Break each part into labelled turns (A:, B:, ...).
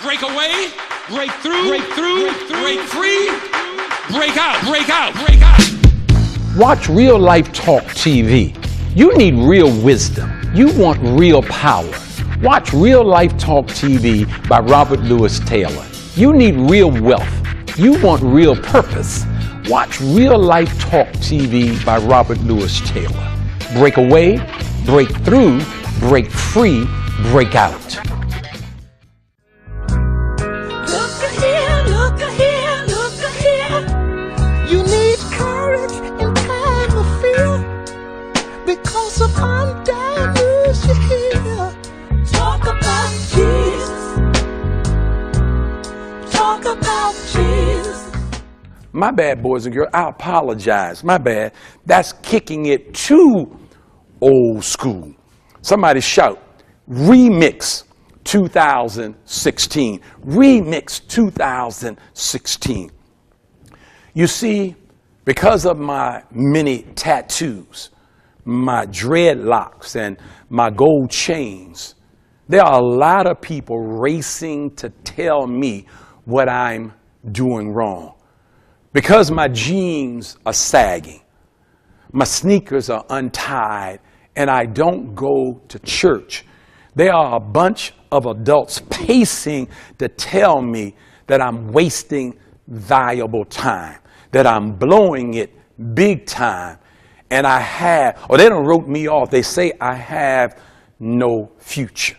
A: break away, break through, break free, break out.
B: Watch Real Life Talk TV. You need real wisdom. You want real power. Watch Real Life Talk TV by Robert Louis Taylor. You need real wealth. You want real purpose. Watch Real Life Talk TV by Robert Louis Taylor. Break away, break through, break free, break out.
C: You need courage in time of fear, because upon down you should hear. Talk about Jesus. Talk about Jesus.
B: My bad, boys and girls. I apologize. My bad. That's kicking it too old school. Somebody shout, Remix 2016. Remix 2016. You see, because of my many tattoos, my dreadlocks, and my gold chains, there are a lot of people racing to tell me what I'm doing wrong. Because my jeans are sagging, my sneakers are untied, and I don't go to church, there are a bunch of adults pacing to tell me that I'm wasting valuable time, that I'm blowing it big time, and they don't wrote me off. They say I have no future.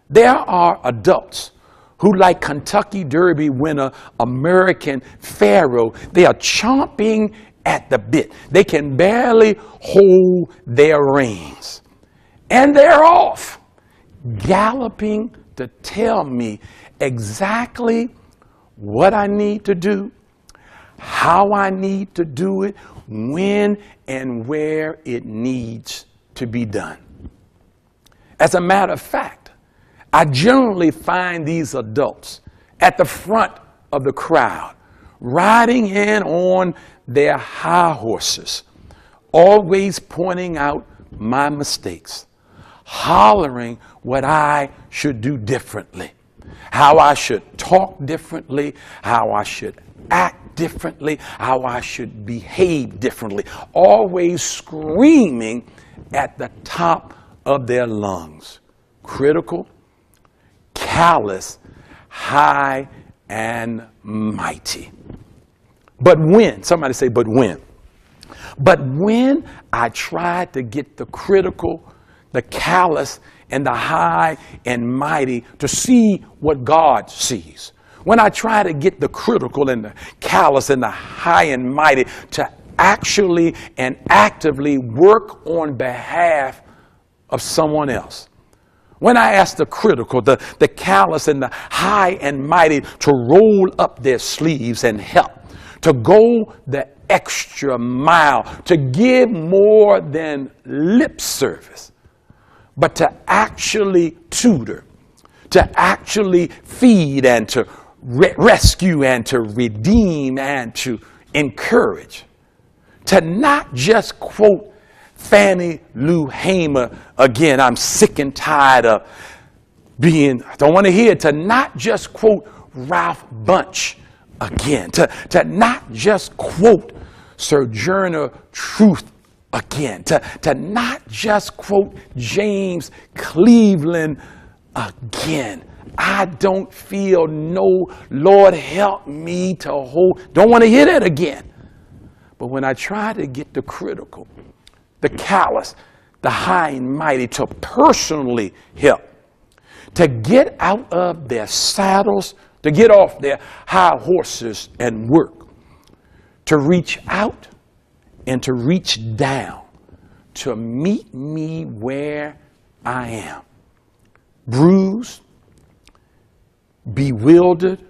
B: There are adults who, like Kentucky Derby winner American Pharaoh, they are chomping at the bit. They can barely hold their reins. And they're off, galloping to tell me exactly what I need to do, how I need to do it, when and where it needs to be done. As a matter of fact, I generally find these adults at the front of the crowd, riding in on their high horses, always pointing out my mistakes, hollering what I should do differently, how I should talk differently, how I should act differently, how I should behave differently, always screaming at the top of their lungs. Critical, callous, high and mighty. But when, somebody say, but when I tried to get the critical, the callous, and the high and mighty to see what God sees, when I try to get the critical and the callous and the high and mighty to actually and actively work on behalf of someone else, when I ask the critical, the callous, and the high and mighty to roll up their sleeves and help, to go the extra mile, to give more than lip service, but to actually tutor, to actually feed and to rescue and to redeem and to encourage, to not just quote Fannie Lou Hamer again, I'm sick and tired of being, I don't want to hear it, to not just quote Ralph Bunche again, to not just quote Sojourner Truth again, to not just quote James Cleveland again. I don't feel no, Lord help me to hold, don't want to hear that again. But when I try to get the critical, the callous, the high and mighty to personally help, to get out of their saddles, to get off their high horses and work, to reach out and to reach down, to meet me where I am, bruised, bewildered,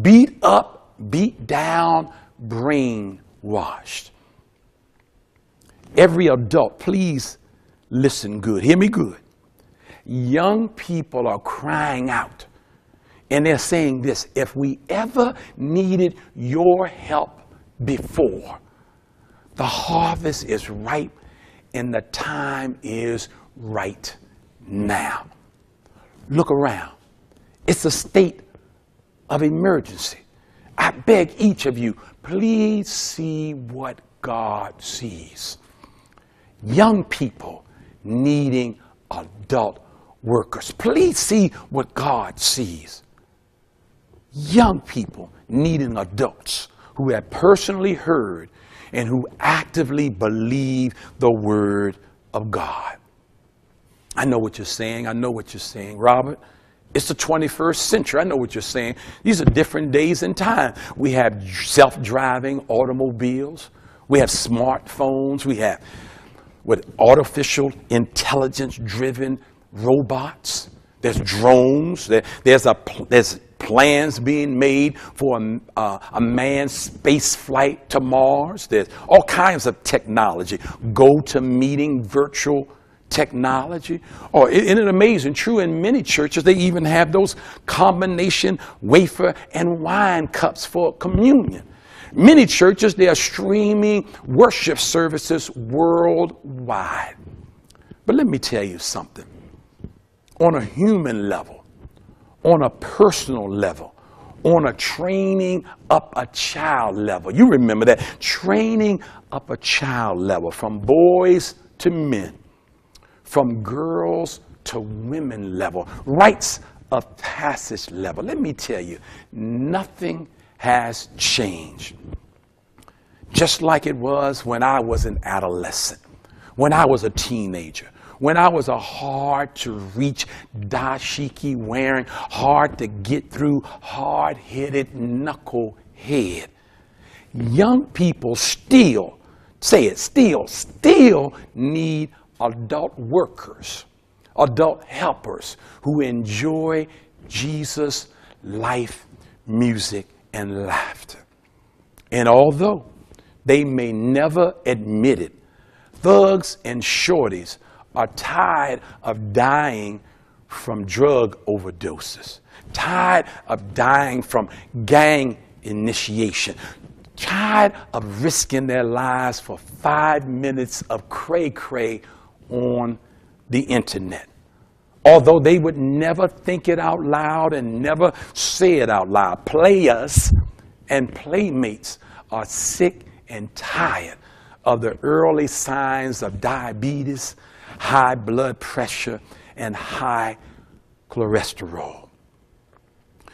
B: beat up, beat down, brainwashed. Every adult, please listen good. Hear me good. Young people are crying out, and they're saying this: if we ever needed your help before, the harvest is ripe and the time is right now. Look around. It's a state of emergency. I beg each of you, please see what God sees. Young people needing adult workers. Please see what God sees. Young people needing adults who have personally heard and who actively believe the word of God. I know what you're saying. I know what you're saying, Robert. It's the 21st century. I know what you're saying. These are different days and time. We have self-driving automobiles. We have smartphones. We have with artificial intelligence-driven robots. There's drones. There's plans being made for a manned space flight to Mars. There's all kinds of technology. Go-to-meeting virtual technology. Oh, isn't it amazing? True, in many churches, they even have those combination wafer and wine cups for communion. Many churches, they are streaming worship services worldwide. But let me tell you something. On a human level, on a personal level, on a training up a child level. You remember that. Training up a child level, from boys to men, from girls to women level, rites of passage level. Let me tell you, nothing has changed. Just like it was when I was an adolescent, when I was a teenager, when I was a hard-to-reach dashiki wearing, hard-to-get-through, hard-headed knucklehead. Young people still, say it, still need adult workers, adult helpers who enjoy Jesus' life, music, and laughter. And although they may never admit it, thugs and shorties are tired of dying from drug overdoses, tired of dying from gang initiation, tired of risking their lives for 5 minutes of cray-cray on the internet. Although they would never think it out loud and never say it out loud, players and playmates are sick and tired of the early signs of diabetes, high blood pressure, and high cholesterol.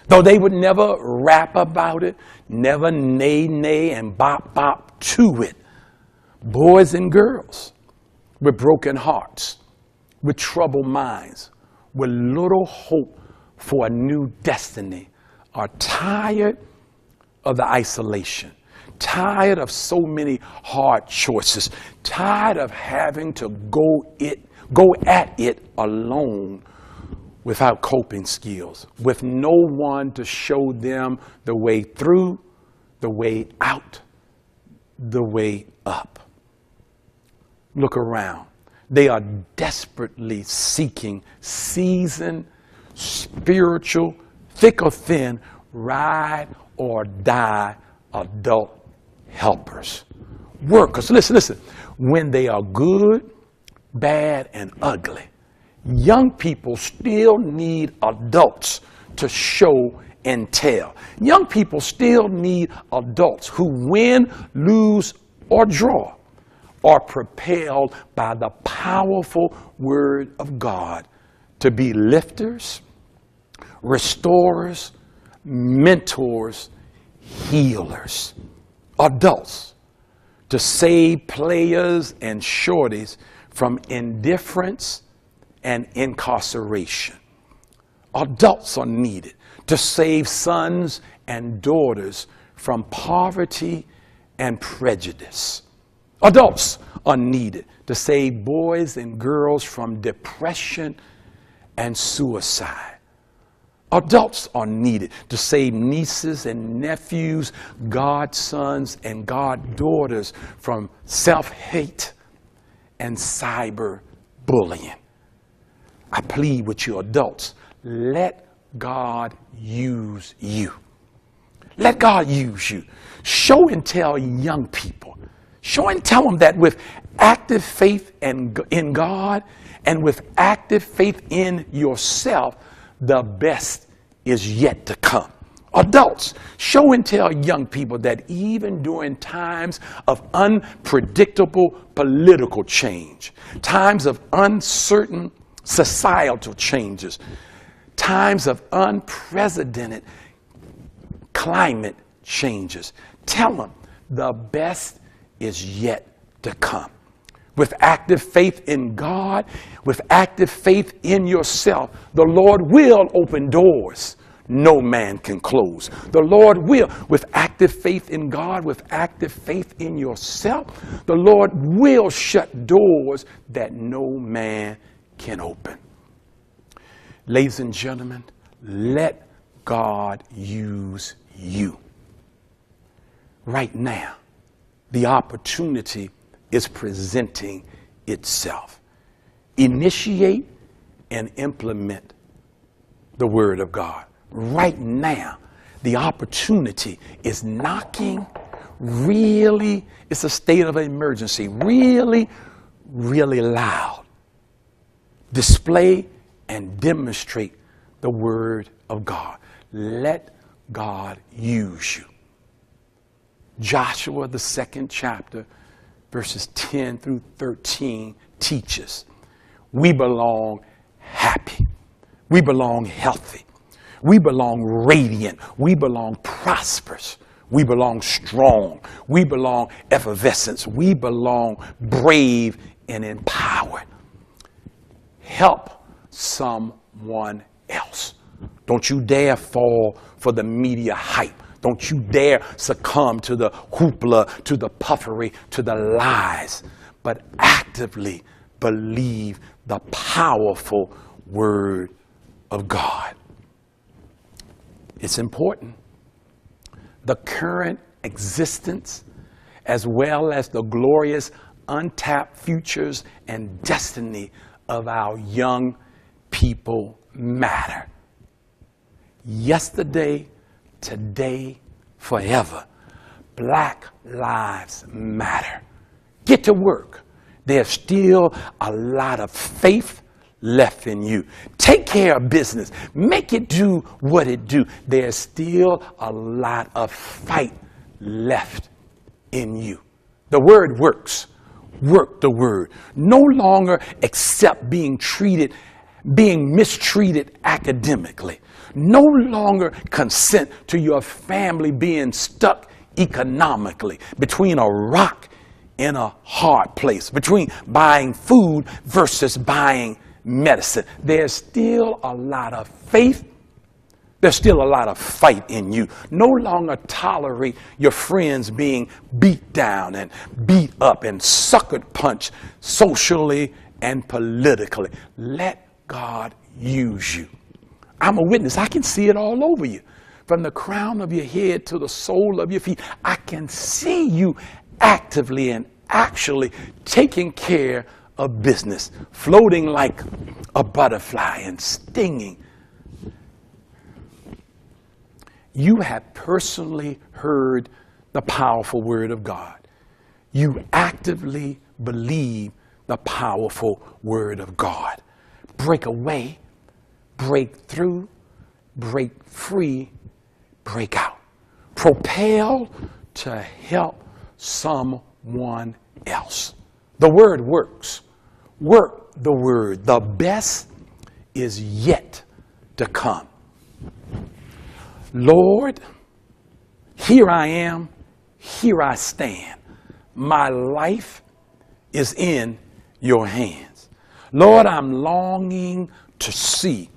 B: Though they would never rap about it, never nay and bop to it, boys and girls with broken hearts, with troubled minds, with little hope for a new destiny, are tired of the isolation, tired of so many hard choices, tired of having to go at it alone without coping skills, with no one to show them the way through, the way out, the way up. Look around. They are desperately seeking seasoned, spiritual, thick or thin, ride or die adult helpers. Workers, listen. When they are good, bad, and ugly, young people still need adults to show and tell. Young people still need adults who win, lose, or draw are propelled by the powerful word of God to be lifters, restorers, mentors, healers. Adults to save players and shorties from indifference and incarceration. Adults are needed to save sons and daughters from poverty and prejudice. Adults are needed to save boys and girls from depression and suicide. Adults are needed to save nieces and nephews, godsons and goddaughters from self-hate and cyber-bullying. I plead with you adults, let God use you. Let God use you. Show and tell young people. Show and tell them that with active faith in God and with active faith in yourself, the best is yet to come. Adults, show and tell young people that even during times of unpredictable political change, times of uncertain societal changes, times of unprecedented climate changes, tell them the best is yet to come. With active faith in God, with active faith in yourself, the Lord will open doors no man can close. The Lord will, with active faith in God, with active faith in yourself, the Lord will shut doors that no man can open. Ladies and gentlemen, let God use you. Right now, the opportunity is presenting itself. Initiate and implement the Word of God. Right now, the opportunity is knocking. Really, it's a state of emergency. Really, really loud. Display and demonstrate the Word of God. Let God use you. Joshua, the 2nd chapter, verses 10 through 13 teaches we belong happy. We belong healthy. We belong radiant. We belong prosperous. We belong strong. We belong effervescent. We belong brave and empowered. Help someone else. Don't you dare fall for the media hype. Don't you dare succumb to the hoopla, to the puffery, to the lies, but actively believe the powerful Word of God. It's important. The current existence, as well as the glorious untapped futures and destiny of our young people matter. Yesterday, today, forever. Black lives matter. Get to work. There's still a lot of faith left in you. Take care of business. Make it do what it do. There's still a lot of fight left in you. The Word works. Work the Word. No longer accept being mistreated academically. No longer consent to your family being stuck economically between a rock and a hard place, between buying food versus buying medicine. There's still a lot of faith. There's still a lot of fight in you. No longer tolerate your friends being beat down and beat up and suckered punched socially and politically. Let God use you. I'm a witness. I can see it all over you. From the crown of your head to the sole of your feet, I can see you actively and actually taking care of business, floating like a butterfly and stinging. You have personally heard the powerful Word of God. You actively believe the powerful Word of God. Break away, break through, break free, break out. Propel to help someone else. The Word works. Work the Word. The best is yet to come. Lord, here I am, here I stand. My life is in your hands. Lord, I'm longing to see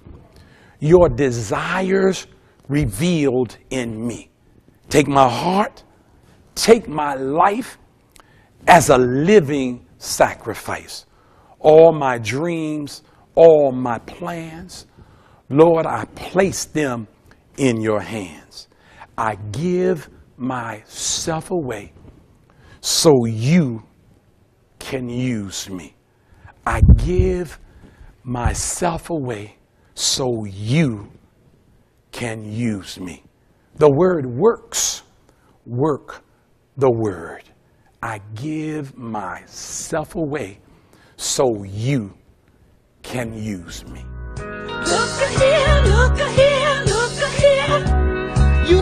B: your desires revealed in me. Take my heart, take my life as a living sacrifice. All my dreams, all my plans, Lord, I place them in your hands. I give myself away so you can use me. I give myself away so you can use me. The Word works. Work the Word. I give myself away so you can use me.
C: Look here, look here, look here.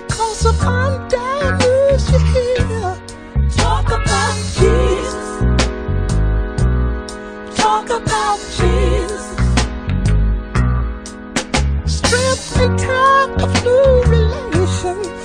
C: because of undone news you hear. Talk about Jesus. Talk about Jesus. Strength in time of new relations.